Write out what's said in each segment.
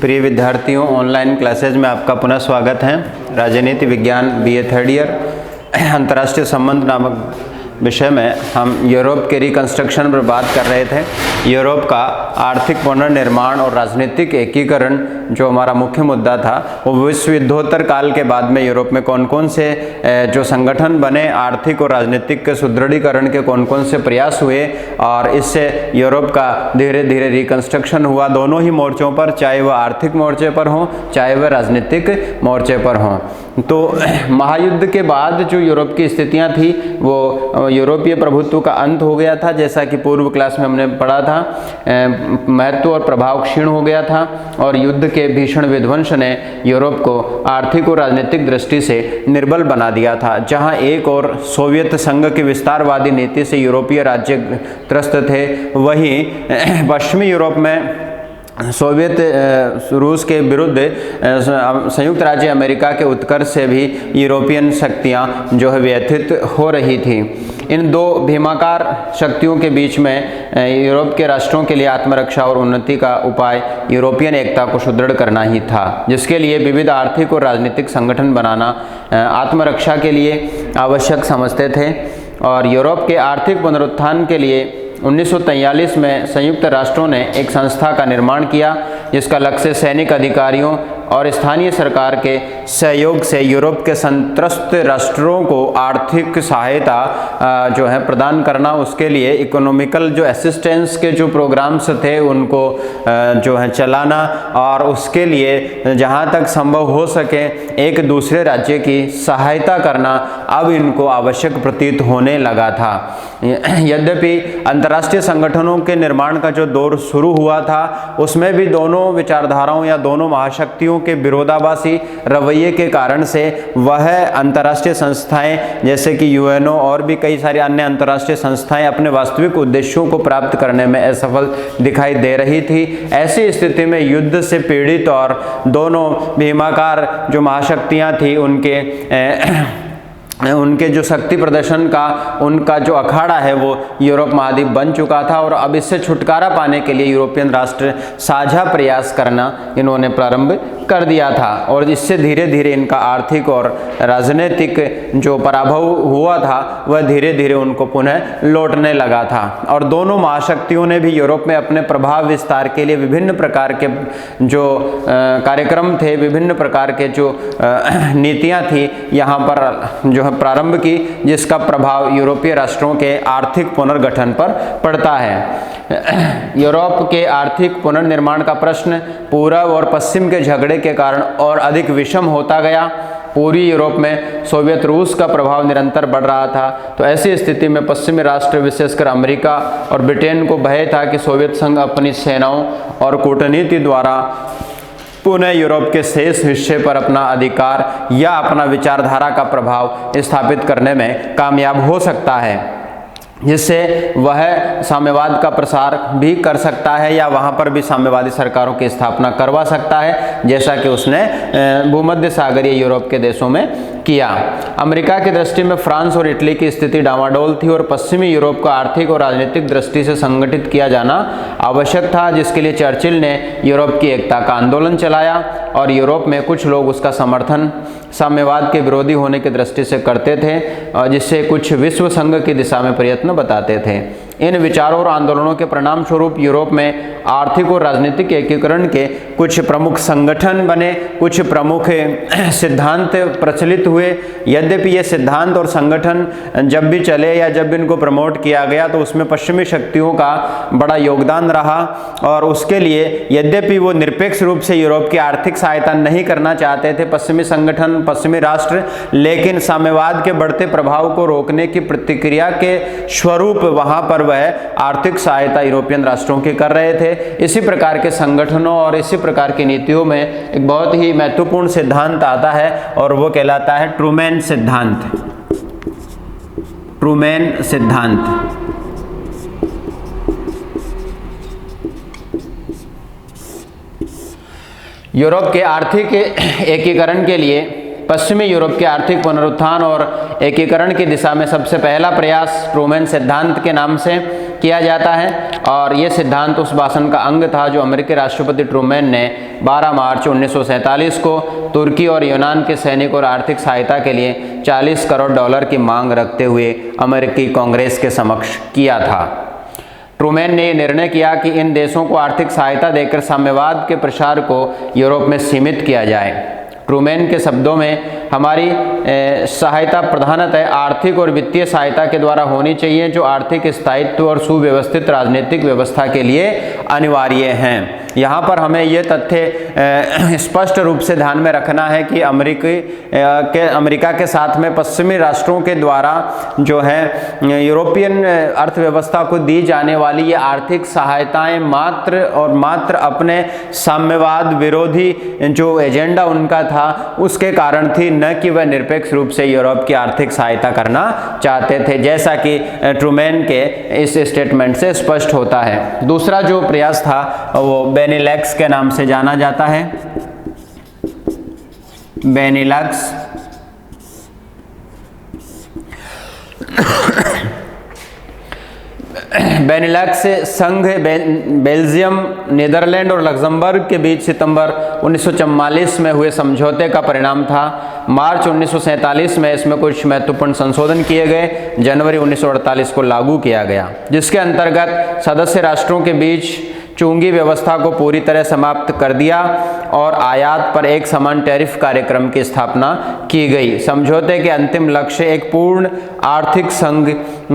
प्रिय विद्यार्थियों, online classes में आपका पुनः स्वागत है। राजनीति विज्ञान BA थर्ड ईयर अंतर्राष्ट्रीय संबंध नामक विषय में हम यूरोप के रिकंस्ट्रक्शन पर बात कर रहे थे। यूरोप का आर्थिक पुनर्निर्माण और राजनीतिक एकीकरण जो हमारा मुख्य मुद्दा था, वो विश्व युद्धोत्तर काल के बाद में यूरोप में कौन कौन से जो संगठन बने, आर्थिक और राजनीतिक के सुदृढ़ीकरण के कौन कौन से प्रयास हुए और इससे यूरोप का धीरे धीरे रिकंस्ट्रक्शन हुआ दोनों ही मोर्चों पर, चाहे वह आर्थिक मोर्चे पर हों चाहे वह राजनीतिक मोर्चे पर हों। तो महायुद्ध के बाद जो यूरोप की स्थितियां थी वो यूरोपीय प्रभुत्व का अंत हो गया था, जैसा कि पूर्व क्लास में हमने पढ़ा था। महत्व और प्रभाव क्षीण हो गया था और युद्ध के भीषण विध्वंस ने यूरोप को आर्थिक और राजनीतिक दृष्टि से निर्बल बना दिया था। जहां एक और सोवियत संघ की विस्तारवादी नीति से यूरोपीय राज्य त्रस्त थे, वहीं पश्चिमी यूरोप में सोवियत रूस के विरुद्ध संयुक्त राज्य अमेरिका के उत्कर्ष से भी यूरोपियन शक्तियां जो है व्यथित हो रही थी। इन दो भीमाकार शक्तियों के बीच में यूरोप के राष्ट्रों के लिए आत्मरक्षा और उन्नति का उपाय यूरोपियन एकता को सुदृढ़ करना ही था, जिसके लिए विविध आर्थिक और राजनीतिक संगठन बनाना आत्मरक्षा के लिए आवश्यक समझते थे। और यूरोप के आर्थिक पुनरुत्थान के लिए 1943 में संयुक्त राष्ट्रों ने एक संस्था का निर्माण किया, जिसका लक्ष्य सैनिक अधिकारियों और स्थानीय सरकार के सहयोग से यूरोप के संत्रस्त राष्ट्रों को आर्थिक सहायता जो है प्रदान करना। उसके लिए इकोनॉमिकल जो असिस्टेंस के जो प्रोग्राम्स थे उनको जो है चलाना और उसके लिए जहां तक संभव हो सके एक दूसरे राज्य की सहायता करना अब इनको आवश्यक प्रतीत होने लगा था। यद्यपि अंतर्राष्ट्रीय संगठनों के निर्माण का जो दौर शुरू हुआ था, उसमें भी दोनों विचारधाराओं या दोनों महाशक्तियों के विरोधाभासी रवैये के कारण से वह अंतर्राष्ट्रीय संस्थाएं जैसे कि UNO और भी कई सारी अन्य अंतर्राष्ट्रीय संस्थाएं अपने वास्तविक उद्देश्यों को प्राप्त करने में असफल दिखाई दे रही थी। ऐसी स्थिति में युद्ध से पीड़ित और दोनों भीमाकार जो महाशक्तियां थी उनके जो शक्ति प्रदर्शन का उनका जो अखाड़ा है वो यूरोप महाद्वीप बन चुका था। और अब इससे छुटकारा पाने के लिए यूरोपियन राष्ट्र साझा प्रयास करना इन्होंने प्रारंभ कर दिया था और इससे धीरे धीरे इनका आर्थिक और राजनीतिक जो पराभव हुआ था वह धीरे धीरे उनको पुनः लौटने लगा था। और दोनों महाशक्तियों ने भी यूरोप में अपने प्रभाव विस्तार के लिए विभिन्न प्रकार के जो कार्यक्रम थे, विभिन्न प्रकार के जो नीतियां थी यहाँ पर जो प्रारंभ की, जिसका प्रभाव यूरोपीय राष्ट्रों के आर्थिक पुनर्गठन पर पड़ता है। यूरोप के आर्थिक पुनर्निर्माण का प्रश्न पूर्व और पश्चिम के झगड़े के कारण और अधिक विषम होता गया। पूरी यूरोप में सोवियत रूस का प्रभाव निरंतर बढ़ रहा था, तो ऐसी स्थिति में पश्चिमी राष्ट्र विशेषकर अमेरिका और ब्रिटेन को भय था कि सोवियत संघ अपनी सेनाओं और कूटनीति द्वारा पुनः यूरोप के शेष हिस्से पर अपना अधिकार या अपना विचारधारा का प्रभाव स्थापित करने में कामयाब हो सकता है, जिससे वह साम्यवाद का प्रसार भी कर सकता है या वहां पर भी साम्यवादी सरकारों की स्थापना करवा सकता है, जैसा कि उसने भूमध्य सागरीय यूरोप के देशों में किया। अमेरिका की दृष्टि में फ्रांस और इटली की स्थिति डामाडोल थी और पश्चिमी यूरोप को आर्थिक और राजनीतिक दृष्टि से संगठित किया जाना आवश्यक था, जिसके लिए चर्चिल ने यूरोप की एकता का आंदोलन चलाया और यूरोप में कुछ लोग उसका समर्थन साम्यवाद के विरोधी होने की दृष्टि से करते थे और जिससे कुछ विश्व संघ की दिशा में प्रयत्न बताते थे। इन विचारों और आंदोलनों के परिणाम स्वरूप यूरोप में आर्थिक और राजनीतिक एकीकरण के कुछ प्रमुख संगठन बने, कुछ प्रमुख सिद्धांत प्रचलित हुए। यद्यपि ये सिद्धांत और संगठन जब भी चले या जब इनको प्रमोट किया गया तो उसमें पश्चिमी शक्तियों का बड़ा योगदान रहा और उसके लिए यद्यपि वो निरपेक्ष रूप से यूरोप की आर्थिक सहायता नहीं करना चाहते थे पश्चिमी संगठन, पश्चिमी राष्ट्र, लेकिन साम्यवाद के बढ़ते प्रभाव को रोकने की प्रतिक्रिया के स्वरूप वहां पर वह आर्थिक सहायता यूरोपियन राष्ट्रों की कर रहे थे। इसी प्रकार के संगठनों और इसी प्रकार की नीतियों में एक बहुत ही महत्वपूर्ण सिद्धांत आता है और वो कहलाता है ट्रूमैन सिद्धांत। ट्रूमैन सिद्धांत यूरोप के आर्थिक एकीकरण के लिए पश्चिमी यूरोप के आर्थिक पुनरुत्थान और एकीकरण की दिशा में सबसे पहला प्रयास ट्रूमैन सिद्धांत के नाम से किया जाता है। और ये सिद्धांत उस भाषण का अंग था जो अमेरिकी राष्ट्रपति ट्रूमैन ने 12 मार्च 1947 को तुर्की और यूनान के सैनिक और आर्थिक सहायता के लिए 40 करोड़ डॉलर की मांग रखते हुए अमेरिकी कांग्रेस के समक्ष किया था। ट्रूमैन ने निर्णय किया कि इन देशों को आर्थिक सहायता देकर साम्यवाद के प्रसार को यूरोप में सीमित किया जाए। ट्रूमैन के शब्दों में हमारी सहायता प्रधानतः आर्थिक और वित्तीय सहायता के द्वारा होनी चाहिए जो आर्थिक स्थायित्व और सुव्यवस्थित राजनीतिक व्यवस्था के लिए अनिवार्य हैं। यहाँ पर हमें ये तथ्य स्पष्ट रूप से ध्यान में रखना है कि अमेरिका के साथ में पश्चिमी राष्ट्रों के द्वारा जो है यूरोपियन अर्थव्यवस्था को दी जाने वाली ये आर्थिक सहायताएं मात्र और मात्र अपने साम्यवाद विरोधी जो एजेंडा उनका था उसके कारण थी, न कि वह निरपेक्ष रूप से यूरोप की आर्थिक सहायता करना चाहते थे, जैसा कि ट्रूमैन के इस स्टेटमेंट से स्पष्ट होता है। दूसरा जो प्रयास था वो बेनिलक्स के नाम से जाना जाता है। बेनिलक्स बेनिलक्स संघ बेल्जियम, नीदरलैंड और लक्जमबर्ग के बीच सितंबर 1944 में हुए समझौते का परिणाम था। मार्च 1947 में इसमें कुछ महत्वपूर्ण संशोधन किए गए। जनवरी 1948 को लागू किया गया, जिसके अंतर्गत सदस्य राष्ट्रों के बीच चुंगी व्यवस्था को पूरी तरह समाप्त कर दिया और आयात पर एक समान टैरिफ कार्यक्रम की स्थापना की गई। समझौते के अंतिम लक्ष्य एक पूर्ण आर्थिक संघ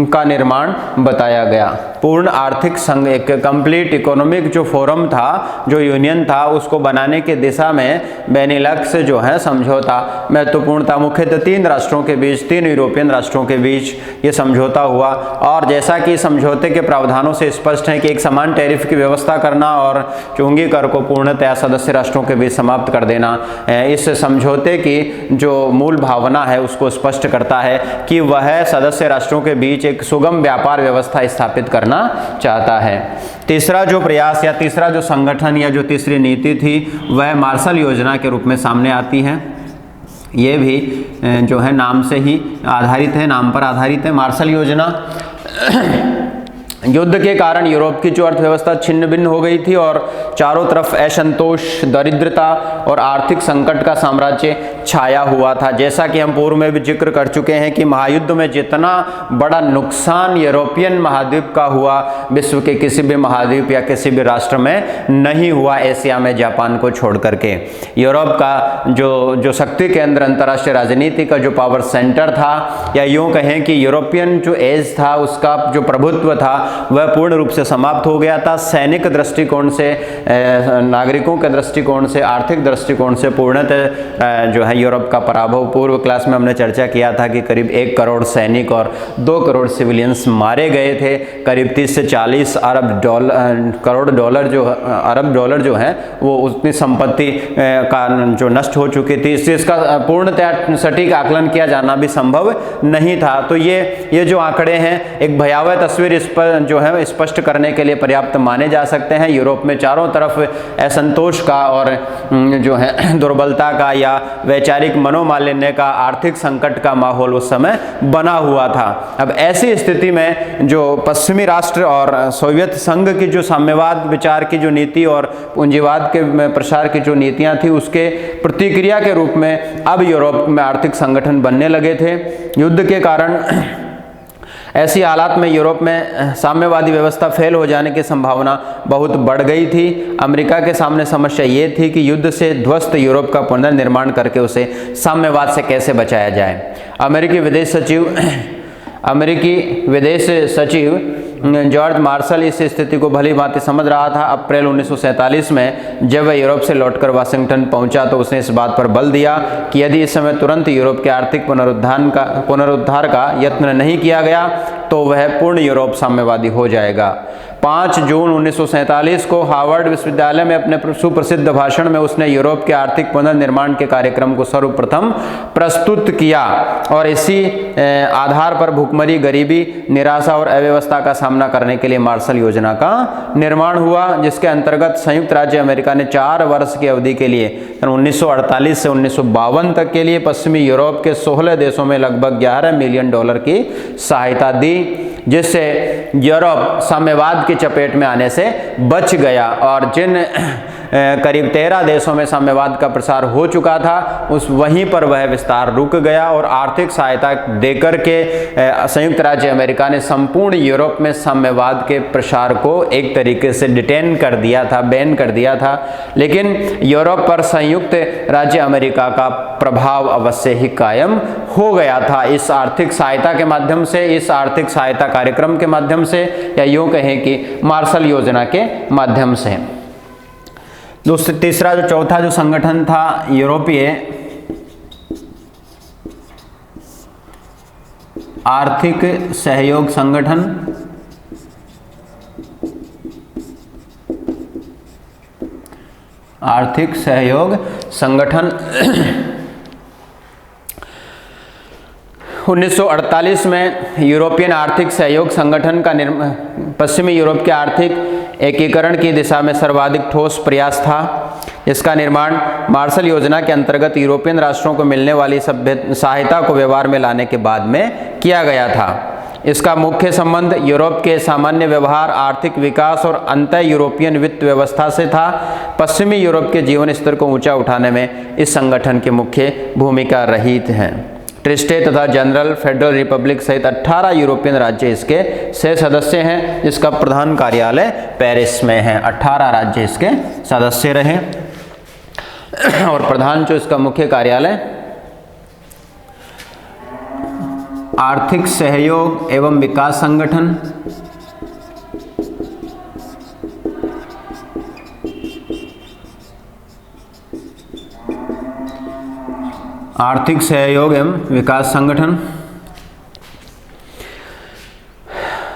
का निर्माण बताया गया। पूर्ण आर्थिक संघ, एक कंप्लीट इकोनॉमिक जो फोरम था, जो यूनियन था, उसको बनाने की दिशा में बेनिलक्स जो है समझौता महत्वपूर्ण था। मुख्यतः 3 राष्ट्रों के बीच, 3 यूरोपियन राष्ट्रों के बीच ये समझौता हुआ। और जैसा कि समझौते के प्रावधानों से स्पष्ट है कि एक समान टैरिफ की व्यवस्था करना और चुंगी कर को पूर्णतया सदस्य राष्ट्रों के बीच समाप्त कर देना, इस समझौते की जो मूल भावना है उसको स्पष्ट करता है कि वह सदस्य राष्ट्रों के बीच एक सुगम व्यापार व्यवस्था स्थापित करना चाहता है। तीसरा जो प्रयास या तीसरा जो संगठन या जो तीसरी नीति थी वह मार्शल योजना के रूप में सामने आती है। ये भी जो है नाम से ही आधारित है, नाम पर आधारित है। मार्शल योजना युद्ध के कारण यूरोप की जो अर्थव्यवस्था छिन्न भिन्न हो गई थी और चारों तरफ असंतोष, दरिद्रता और आर्थिक संकट का साम्राज्य छाया हुआ था। जैसा कि हम पूर्व में भी जिक्र कर चुके हैं कि महायुद्ध में जितना बड़ा नुकसान यूरोपियन महाद्वीप का हुआ, विश्व के किसी भी महाद्वीप या किसी भी राष्ट्र में नहीं हुआ, एशिया में जापान को छोड़ करके। यूरोप का जो शक्ति केंद्र, अंतर्राष्ट्रीय राजनीति का जो पावर सेंटर था, या यूँ कहें कि यूरोपियन जो एज था, उसका जो प्रभुत्व था वह पूर्ण रूप से समाप्त हो गया था। सैनिक दृष्टिकोण से, नागरिकों के दृष्टिकोण से, आर्थिक दृष्टिकोण से पूर्णतः जो है यूरोप का पराभव। पूर्व क्लास में हमने चर्चा किया था कि करीब 1 करोड़ सैनिक और 2 करोड़ सिविलियंस मारे गए थे। करीब 30 से 40 करोड़ डॉलर जो है वो उतनी संपत्ति का जो नष्ट हो चुकी थी। इसका पूर्णतः सटीक आकलन किया जाना भी संभव नहीं था। तो ये जो आंकड़े हैं एक भयावह तस्वीर इस पर जो है स्पष्ट करने के लिए पर्याप्त माने जा सकते हैं। यूरोप में चारों तरफ असंतोष का और जो है दुर्बलता का या वैचारिक मनोमालिन्य का, आर्थिक संकट का माहौल उस समय बना हुआ था। अब ऐसी स्थिति में जो पश्चिमी राष्ट्र और सोवियत संघ की जो साम्यवाद विचार की जो नीति और पूंजीवाद के प्रसार की जो नीतियां थी, उसके प्रतिक्रिया के रूप में अब यूरोप में आर्थिक संगठन बनने लगे थे। युद्ध के कारण ऐसी हालात में यूरोप में साम्यवादी व्यवस्था फेल हो जाने की संभावना बहुत बढ़ गई थी। अमेरिका के सामने समस्या ये थी कि युद्ध से ध्वस्त यूरोप का पुनर्निर्माण करके उसे साम्यवाद से कैसे बचाया जाए। अमेरिकी विदेश सचिव जॉर्ज मार्शल इस स्थिति को भली भांति समझ रहा था। अप्रैल 1947 में जब वह यूरोप से लौटकर वाशिंगटन पहुंचा तो उसने इस बात पर बल दिया कि यदि इस समय तुरंत यूरोप के आर्थिक पुनरुद्धार का यत्न नहीं किया गया तो वह पूर्ण यूरोप साम्यवादी हो जाएगा। 5 जून 1947 को हार्वर्ड विश्वविद्यालय में अपने सुप्रसिद्ध भाषण में उसने यूरोप के आर्थिक पुनर्निर्माण के कार्यक्रम को सर्वप्रथम प्रस्तुत किया और इसी आधार पर भूखमरी, गरीबी, निराशा और अव्यवस्था का सामना करने के लिए मार्शल योजना का निर्माण हुआ, जिसके अंतर्गत संयुक्त राज्य अमेरिका ने 4 वर्ष की अवधि के लिए 1948 से 1952 तक के लिए पश्चिमी यूरोप के 16 देशों में लगभग $11 मिलियन की सहायता दी, जिससे यूरोप साम्यवाद की चपेट में आने से बच गया। और जिन करीब 13 देशों में साम्यवाद का प्रसार हो चुका था, उस वहीं पर वह विस्तार रुक गया और आर्थिक सहायता देकर के संयुक्त राज्य अमेरिका ने संपूर्ण यूरोप में साम्यवाद के प्रसार को एक तरीके से डिटेन कर दिया था, बैन कर दिया था। लेकिन यूरोप पर संयुक्त राज्य अमेरिका का प्रभाव अवश्य ही कायम हो गया था इस आर्थिक सहायता के माध्यम से, इस आर्थिक सहायता कार्यक्रम के माध्यम से, या यूं कहें कि मार्शल योजना के माध्यम से। तीसरा जो चौथा जो संगठन था यूरोपीय आर्थिक सहयोग संगठन, आर्थिक सहयोग संगठन 1948 में यूरोपियन आर्थिक सहयोग संगठन का पश्चिमी यूरोप के आर्थिक एकीकरण की दिशा में सर्वाधिक ठोस प्रयास था। इसका निर्माण मार्शल योजना के अंतर्गत यूरोपियन राष्ट्रों को मिलने वाली सहायता को व्यवहार में लाने के बाद में किया गया था। इसका मुख्य संबंध यूरोप के सामान्य व्यवहार, आर्थिक विकास और अंतः यूरोपियन वित्त व्यवस्था से था। पश्चिमी यूरोप के जीवन स्तर को ऊंचा उठाने में इस संगठन की मुख्य भूमिका रही है। ट्रिस्टे तथा जनरल फेडरल रिपब्लिक सहित 18 यूरोपियन राज्य इसके से सदस्य हैं, जिसका प्रधान कार्यालय पेरिस में है। 18 राज्य इसके सदस्य रहे और प्रधान जो इसका मुख्य कार्यालय आर्थिक सहयोग एवं विकास संगठन, आर्थिक सहयोग एवं विकास संगठन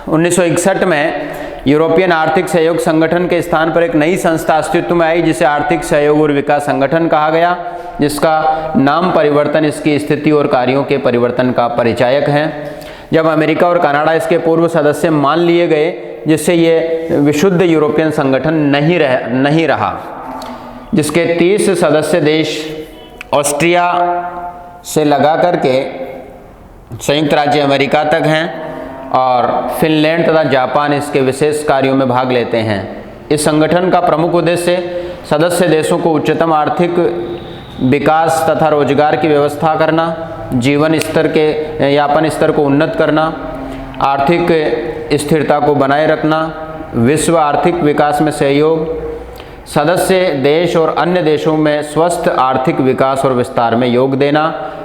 1961 में यूरोपियन आर्थिक सहयोग संगठन के स्थान पर एक नई संस्था अस्तित्व में आई, जिसे आर्थिक सहयोग और विकास संगठन कहा गया, जिसका नाम परिवर्तन इसकी स्थिति और कार्यों के परिवर्तन का परिचायक है। जब अमेरिका और कनाडा इसके पूर्व सदस्य मान लिए गए, जिससे ये विशुद्ध यूरोपियन संगठन नहीं रहा, जिसके 30 सदस्य देश ऑस्ट्रिया से लगा करके संयुक्त राज्य अमेरिका तक हैं और फिनलैंड तथा जापान इसके विशेष कार्यों में भाग लेते हैं। इस संगठन का प्रमुख उद्देश्य सदस्य देशों को उच्चतम आर्थिक विकास तथा रोजगार की व्यवस्था करना, जीवन स्तर के यापन स्तर को उन्नत करना, आर्थिक स्थिरता को बनाए रखना, विश्व आर्थिक विकास में सहयोग, सदस्य देश और अन्य देशों में स्वस्थ आर्थिक विकास और विस्तार में योग देना,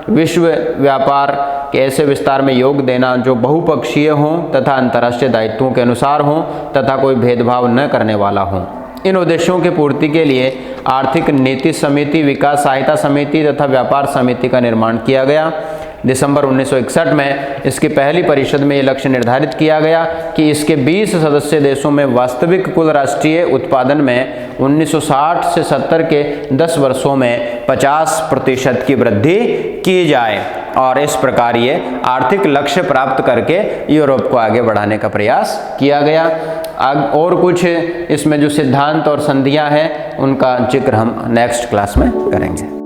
विश्व व्यापार के ऐसे विस्तार में योग देना जो बहुपक्षीय हों तथा अंतर्राष्ट्रीय दायित्वों के अनुसार हों तथा कोई भेदभाव न करने वाला हो। इन उद्देश्यों की पूर्ति के लिए आर्थिक नीति समिति, विकास सहायता समिति तथा व्यापार समिति का निर्माण किया गया। दिसंबर 1961 में इसकी पहली परिषद में ये लक्ष्य निर्धारित किया गया कि इसके 20 सदस्य देशों में वास्तविक कुल राष्ट्रीय उत्पादन में 1960 से 70 के 10 वर्षों में 50% की वृद्धि की जाए और इस प्रकार ये आर्थिक लक्ष्य प्राप्त करके यूरोप को आगे बढ़ाने का प्रयास किया गया। और कुछ इसमें जो सिद्धांत और संधियां हैं उनका जिक्र हम नेक्स्ट क्लास में करेंगे।